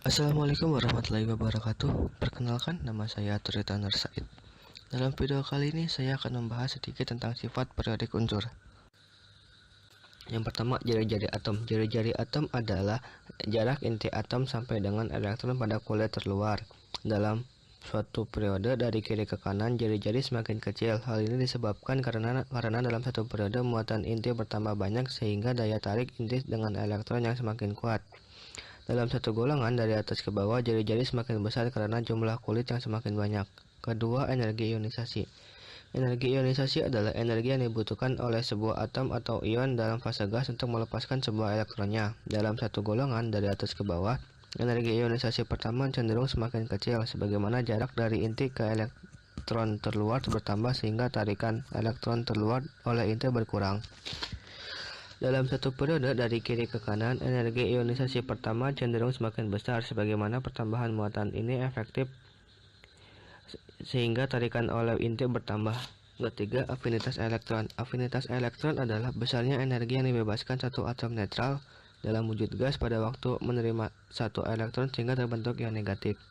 Assalamualaikum warahmatullahi wabarakatuh. Perkenalkan, nama saya Turita Nur Said. Dalam video kali ini saya akan membahas sedikit tentang sifat periodik unsur. Yang pertama, jari-jari atom. Jari-jari atom adalah jarak inti atom sampai dengan elektron pada kulit terluar. Dalam suatu periode dari kiri ke kanan, jari-jari semakin kecil. Hal ini disebabkan karena dalam satu periode muatan inti bertambah banyak sehingga daya tarik inti dengan elektron yang semakin kuat. Dalam satu golongan dari atas ke bawah, jari-jari semakin besar karena jumlah kulit yang semakin banyak. Kedua, energi ionisasi. Energi ionisasi adalah energi yang dibutuhkan oleh sebuah atom atau ion dalam fase gas untuk melepaskan sebuah elektronnya. Dalam satu golongan dari atas ke bawah, energi ionisasi pertama cenderung semakin kecil, sebagaimana jarak dari inti ke elektron terluar bertambah sehingga tarikan elektron terluar oleh inti berkurang. Dalam satu periode dari kiri ke kanan, energi ionisasi pertama cenderung semakin besar, sebagaimana pertambahan muatan ini efektif sehingga tarikan oleh inti bertambah. Ketiga, afinitas elektron. Afinitas elektron adalah besarnya energi yang dibebaskan satu atom netral dalam wujud gas pada waktu menerima satu elektron sehingga terbentuk ion negatif.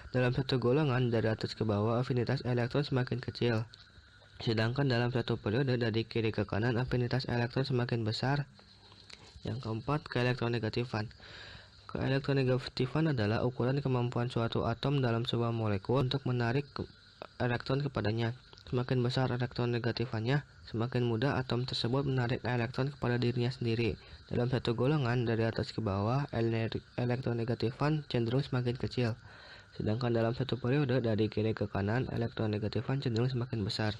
Dalam satu golongan dari atas ke bawah, afinitas elektron semakin kecil. Sedangkan dalam satu periode dari kiri ke kanan, afinitas elektron semakin besar. Yang keempat, keelektronegatifan. Keelektronegatifan adalah ukuran kemampuan suatu atom dalam sebuah molekul untuk menarik elektron kepadanya. Semakin besar elektronegatifannya, semakin mudah atom tersebut menarik elektron kepada dirinya sendiri. Dalam satu golongan dari atas ke bawah, elektronegatifan cenderung semakin kecil. Sedangkan dalam satu periode dari kiri ke kanan, elektronegatifan cenderung semakin besar.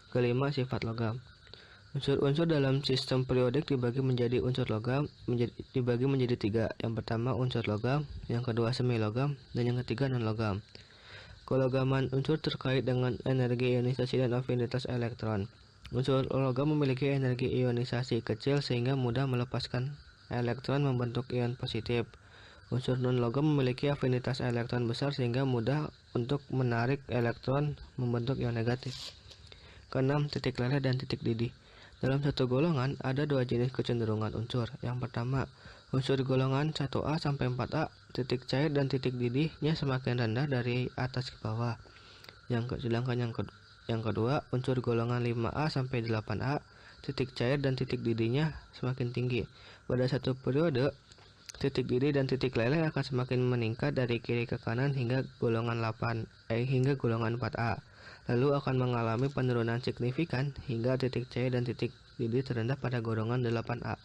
Kelima, sifat logam. Unsur-unsur dalam sistem periodik dibagi menjadi tiga. Yang pertama unsur logam, yang kedua semi logam, dan yang ketiga non logam. Kelogaman unsur terkait dengan energi ionisasi dan afinitas elektron. Unsur logam memiliki energi ionisasi kecil sehingga mudah melepaskan elektron membentuk ion positif. Unsur non logam memiliki afinitas elektron besar sehingga mudah untuk menarik elektron membentuk ion negatif. Keenam, titik leleh dan titik didih. Dalam satu golongan ada dua jenis kecenderungan unsur. Yang pertama, unsur golongan 1A sampai 4A, titik cair dan titik didihnya semakin rendah dari atas ke bawah. Sedangkan yang kedua, unsur golongan 5A sampai 8A, titik cair dan titik didihnya semakin tinggi. Pada satu periode, titik didih dan titik leleh akan semakin meningkat dari kiri ke kanan hingga golongan 4A. Lalu akan mengalami penurunan signifikan hingga titik cair dan titik didih terendah pada golongan 8A.